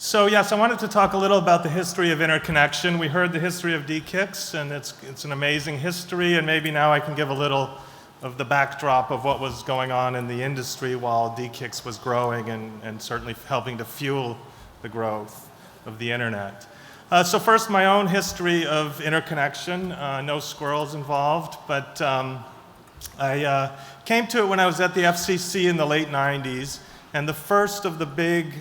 So yes, I wanted to talk a little about the history of interconnection. We heard the history of DE-CIX, and it's an amazing history, and maybe now I can give a little of the backdrop of what was going on in the industry while DE-CIX was growing and certainly helping to fuel the growth of the internet. So first, my own history of interconnection. No squirrels involved, but I came to it when I was at the FCC in the late 90s, and the first of the big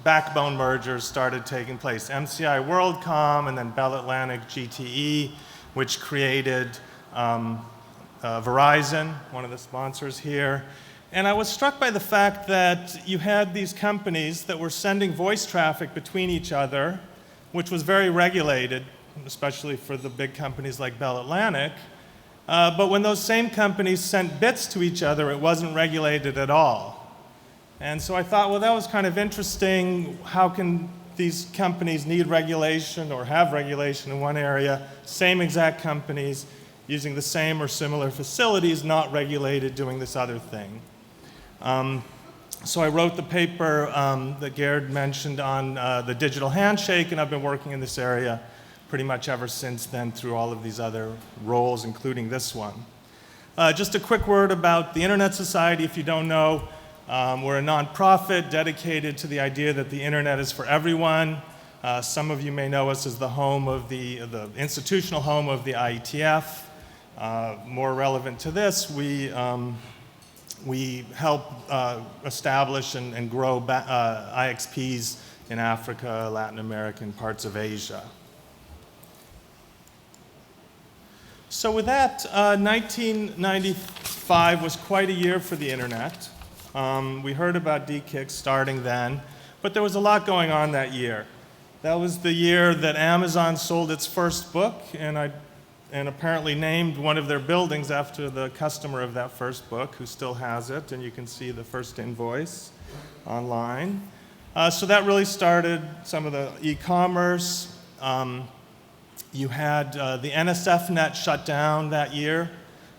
backbone mergers started taking place. MCI WorldCom and then Bell Atlantic GTE, which created Verizon, one of the sponsors here. And I was struck by the fact that you had these companies that were sending voice traffic between each other, which was very regulated, especially for the big companies like Bell Atlantic. But when those same companies sent bits to each other, it wasn't regulated at all. And so I thought, well, that was kind of interesting. How can these companies need regulation or have regulation in one area, same exact companies using the same or similar facilities, not regulated doing this other thing? So I wrote the paper that Gerd mentioned on the digital handshake, and I've been working in this area pretty much ever since then through all of these other roles, including this one. Just a quick word about the Internet Society, if you don't know. We're a nonprofit dedicated to the idea that the internet is for everyone. Some of you may know us as the home of the institutional home of the IETF. More relevant to this, we help establish and grow IXPs in Africa, Latin America, and parts of Asia. So with that, 1995 was quite a year for the internet. We heard about DE-CIX starting then, but there was a lot going on that year. That was the year that Amazon sold its first book, and apparently named one of their buildings after the customer of that first book, who still has it, and you can see the first invoice online. So that really started some of the e-commerce. You had the NSF-net shut down that year,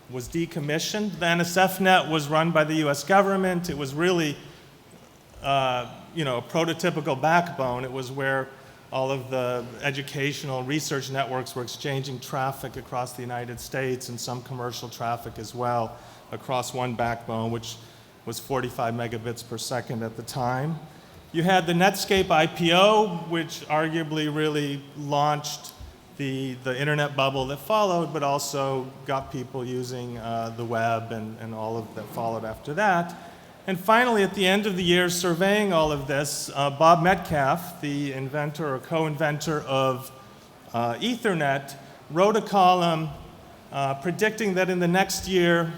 was decommissioned. The NSF-net was run by the US government. It was really a prototypical backbone. It was where all of the educational research networks were exchanging traffic across the United States and some commercial traffic as well across one backbone, which was 45 megabits per second at the time. You had the Netscape IPO, which arguably really launched the internet bubble that followed, but also got people using the web and all of that followed after that. And finally, at the end of the year, surveying all of this, Bob Metcalfe, the inventor or co-inventor of Ethernet, wrote a column predicting that in the next year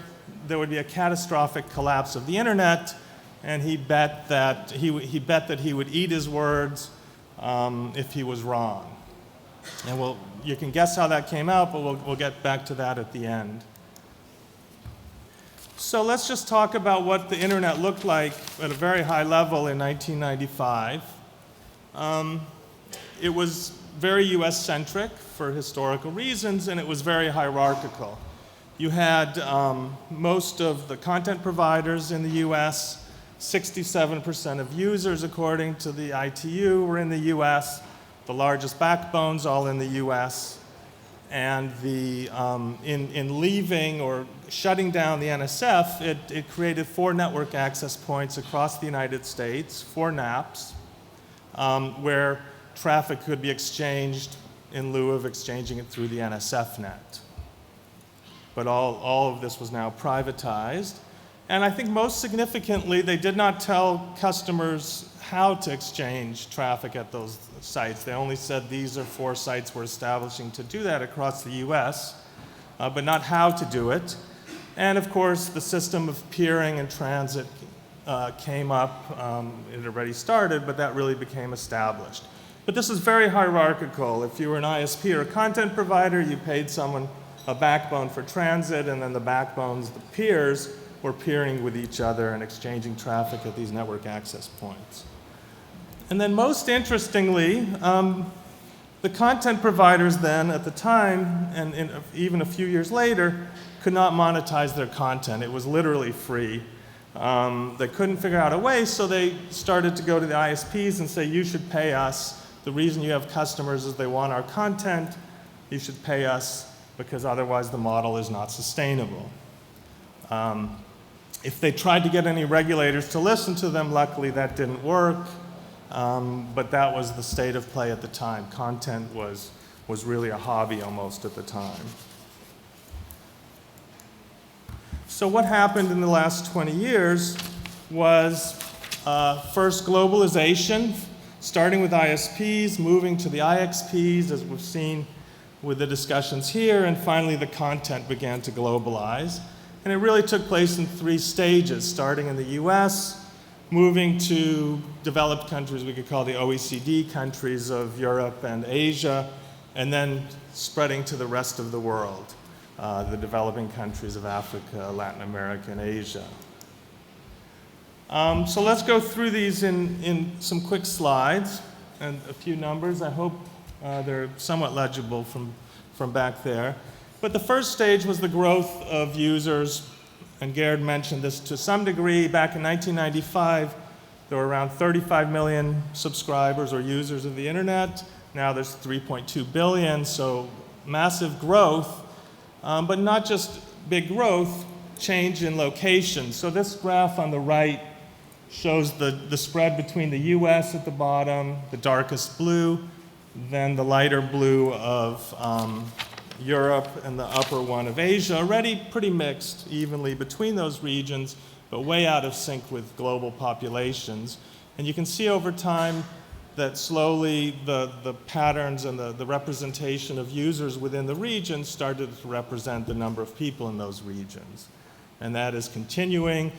there would be a catastrophic collapse of the internet, and he bet that he would eat his words if he was wrong. And you can guess how that came out, but we'll get back to that at the end. So let's just talk about what the internet looked like at a very high level in 1995. It was very US-centric for historical reasons, and it was very hierarchical. You had most of the content providers in the US, 67% of users, according to the ITU, were in the US. The largest backbones all in the US, and in leaving or shutting down the NSF, it created 4 network access points across the United States, 4 NAPs, where traffic could be exchanged in lieu of exchanging it through the NSF net. But all of this was now privatized, and I think most significantly, they did not tell customers how to exchange traffic at those sites. They only said these are 4 sites we're establishing to do that across the US, but not how to do it. And of course, the system of peering and transit came up. It already started, but that really became established. But this is very hierarchical. If you were an ISP or a content provider, you paid someone a backbone for transit, and then the backbones, the peers, were peering with each other and exchanging traffic at these network access points. And then most interestingly, the content providers then at the time, and even a few years later, could not monetize their content. It was literally free. They couldn't figure out a way, so they started to go to the ISPs and say, you should pay us. The reason you have customers is they want our content. You should pay us because otherwise the model is not sustainable. If they tried to get any regulators to listen to them, luckily that didn't work. But that was the state of play at the time. Content was really a hobby almost at the time. So what happened in the last 20 years was first globalization, starting with ISPs, moving to the IXPs, as we've seen with the discussions here, and finally the content began to globalize. And it really took place in 3 stages, starting in the US, moving to developed countries we could call the OECD countries of Europe and Asia, and then spreading to the rest of the world, the developing countries of Africa, Latin America, and Asia. So let's go through these in some quick slides and a few numbers. I hope they're somewhat legible from back there. But the first stage was the growth of users, and Gerd mentioned this to some degree. Back in 1995, there were around 35 million subscribers or users of the internet. Now there's 3.2 billion, so massive growth, but not just big growth, change in location. So this graph on the right shows the spread between the US at the bottom, the darkest blue, then the lighter blue of Europe, and the upper one of Asia, already pretty mixed evenly between those regions, but way out of sync with global populations. And you can see over time that slowly the patterns and the representation of users within the region started to represent the number of people in those regions. And that is continuing.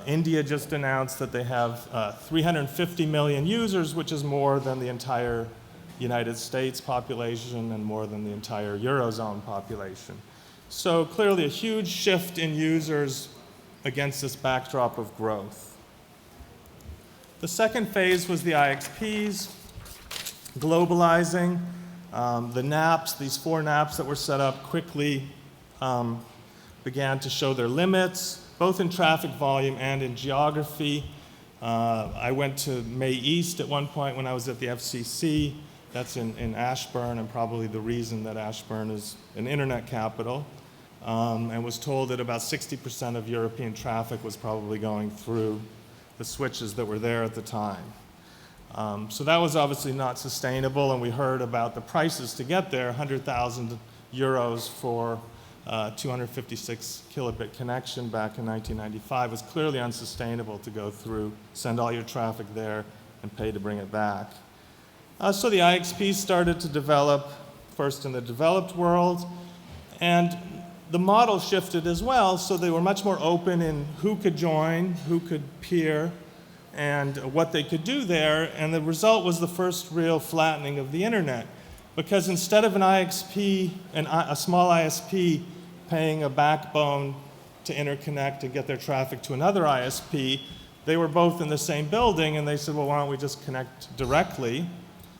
India just announced that they have 350 million users, which is more than the entire United States population and more than the entire Eurozone population. So clearly a huge shift in users against this backdrop of growth. The second phase was the IXPs, globalizing. The NAPs, these 4 NAPs that were set up quickly began to show their limits, both in traffic volume and in geography. I went to May East at one point when I was at the FCC. That's in Ashburn, and probably the reason that Ashburn is an internet capital, and was told that about 60% of European traffic was probably going through the switches that were there at the time. So that was obviously not sustainable, and we heard about the prices to get there. 100,000 euros for 256 kilobit connection back in 1995 was clearly unsustainable to go through, send all your traffic there, and pay to bring it back. So the IXPs started to develop, first in the developed world, and the model shifted as well, so they were much more open in who could join, who could peer, and what they could do there, and the result was the first real flattening of the internet. Because instead of an IXP, a small ISP paying a backbone to interconnect and get their traffic to another ISP, they were both in the same building, and they said, well, why don't we just connect directly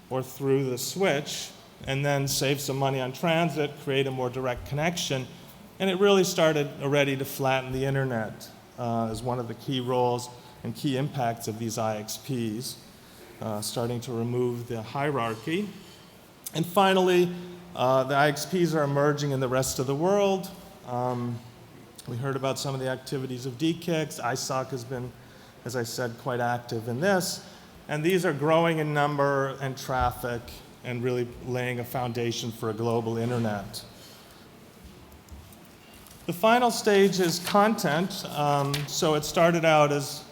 or through the switch, and then save some money on transit, create a more direct connection. And it really started already to flatten the internet as one of the key roles and key impacts of these IXPs, starting to remove the hierarchy. And finally, the IXPs are emerging in the rest of the world. We heard about some of the activities of DE-CIX. IXOC has been, as I said, quite active in this. And these are growing in number and traffic and really laying a foundation for a global internet. The final stage is content. So it started out as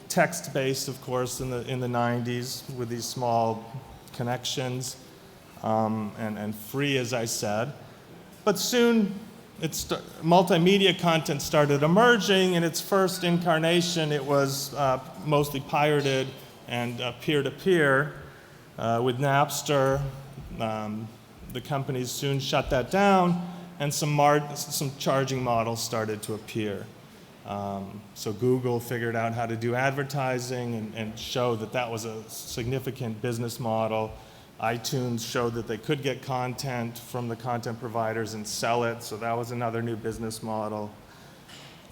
text-based, of course, in the 90s with these small connections and free, as I said. But soon, multimedia content started emerging. In its first incarnation, it was mostly pirated and peer-to-peer. With Napster, the companies soon shut that down, and some charging models started to appear. So Google figured out how to do advertising and show that that was a significant business model. iTunes showed that they could get content from the content providers and sell it, so that was another new business model.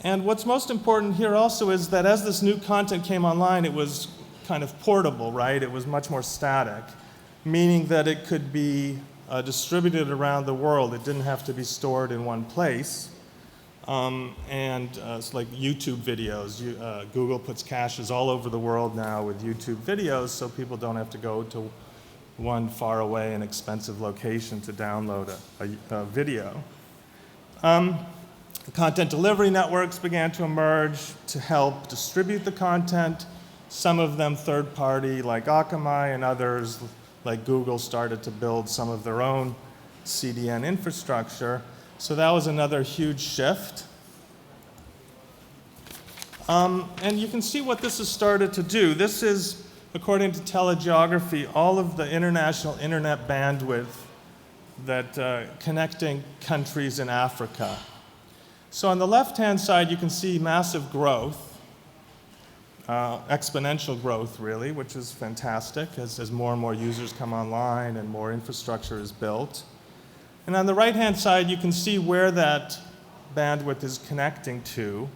And what's most important here also is that as this new content came online, it was kind of portable, right? It was much more static, meaning that it could be distributed around the world. It didn't have to be stored in one place. It's like YouTube videos. Google puts caches all over the world now with YouTube videos, so people don't have to go to one far away and expensive location to download a video. Content delivery networks began to emerge to help distribute the content. Some of them third-party, like Akamai, and others, like Google, started to build some of their own CDN infrastructure. So that was another huge shift. And you can see what this has started to do. This is, according to telegeography, all of the international internet bandwidth that connecting countries in Africa. So on the left-hand side, you can see massive growth, exponential growth, really, which is fantastic as more and more users come online and more infrastructure is built. And on the right-hand side, you can see where that bandwidth is connecting to.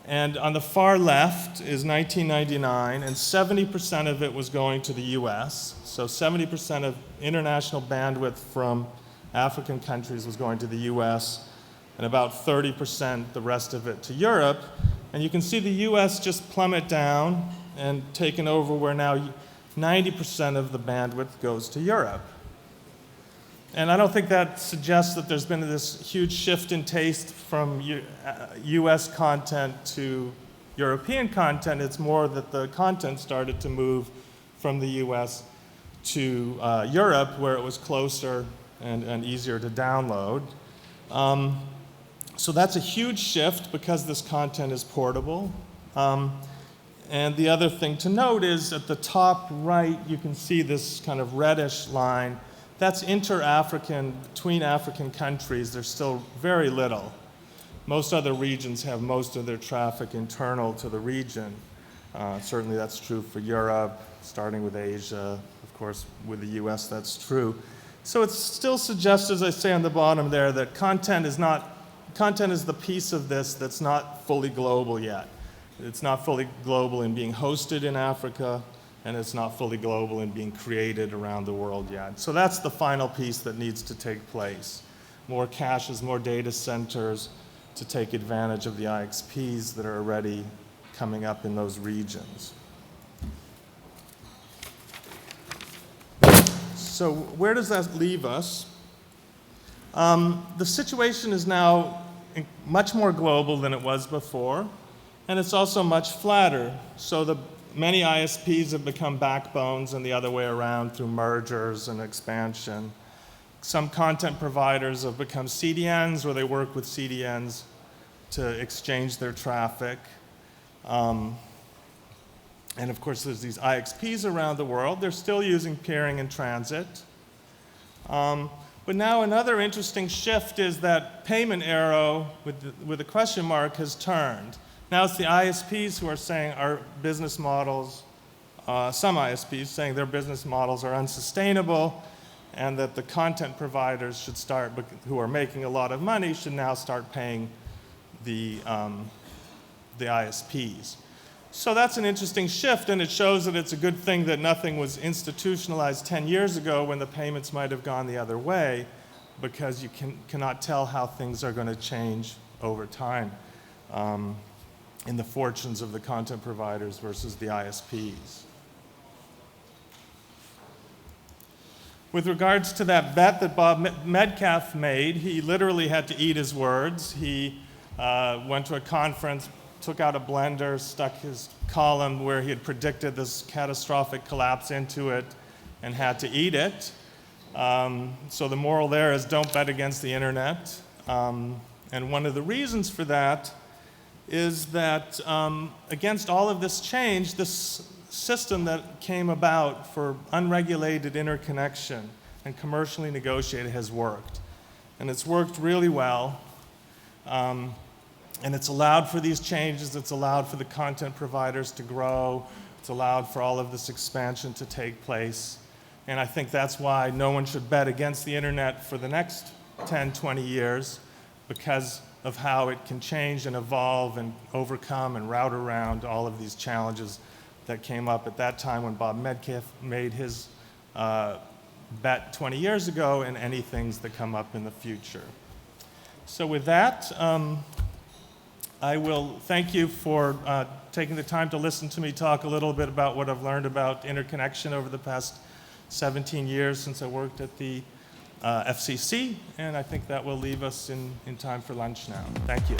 And on the far left is 1999, and 70% of it was going to the US. So 70% of international bandwidth from African countries was going to the US, and about 30%, the rest of it, to Europe. And you can see the US just plummet down and taken over, where now 90% of the bandwidth goes to Europe. And I don't think that suggests that there's been this huge shift in taste from US content to European content. It's more that the content started to move from the US to Europe, where it was closer and easier to download. So that's a huge shift because this content is portable. And the other thing to note is at the top right, you can see this kind of reddish line. That's inter-African, between African countries. There's still very little. Most other regions have most of their traffic internal to the region. Certainly that's true for Europe, starting with Asia. Of course, with the US, that's true. So it still suggests, as I say on the bottom there, that content is the piece of this that's not fully global yet. It's not fully global in being hosted in Africa, and it's not fully global in being created around the world yet. So that's the final piece that needs to take place. More caches, more data centers to take advantage of the IXPs that are already coming up in those regions. So where does that leave us? The situation is now much more global than it was before, and it's also much flatter. So many ISPs have become backbones and the other way around through mergers and expansion. Some content providers have become CDNs, where they work with CDNs to exchange their traffic. And of course, there's these IXPs around the world. They're still using peering and transit. But now another interesting shift is that payment arrow with the question mark has turned. Now it's the ISPs who are saying our business models, some ISPs saying their business models are unsustainable, and that the content providers should start, who are making a lot of money, should now start paying the ISPs. So that's an interesting shift, and it shows that it's a good thing that nothing was institutionalized 10 years ago when the payments might have gone the other way, because you cannot tell how things are going to change over time in the fortunes of the content providers versus the ISPs. With regards to that bet that Bob Metcalfe made, he literally had to eat his words. He went to a conference, took out a blender, stuck his column where he had predicted this catastrophic collapse into it, and had to eat it. So the moral there is don't bet against the internet. And one of the reasons for that is that against all of this change, this system that came about for unregulated interconnection and commercially negotiated has worked. And it's worked really well. And it's allowed for these changes. It's allowed for the content providers to grow. It's allowed for all of this expansion to take place. And I think that's why no one should bet against the internet for the next 10, 20 years, because of how it can change and evolve and overcome and route around all of these challenges that came up at that time when Bob Metcalfe made his bet 20 years ago, and any things that come up in the future. So with that, I will thank you for taking the time to listen to me talk a little bit about what I've learned about interconnection over the past 17 years since I worked at the FCC, and I think that will leave us in time for lunch now. Thank you.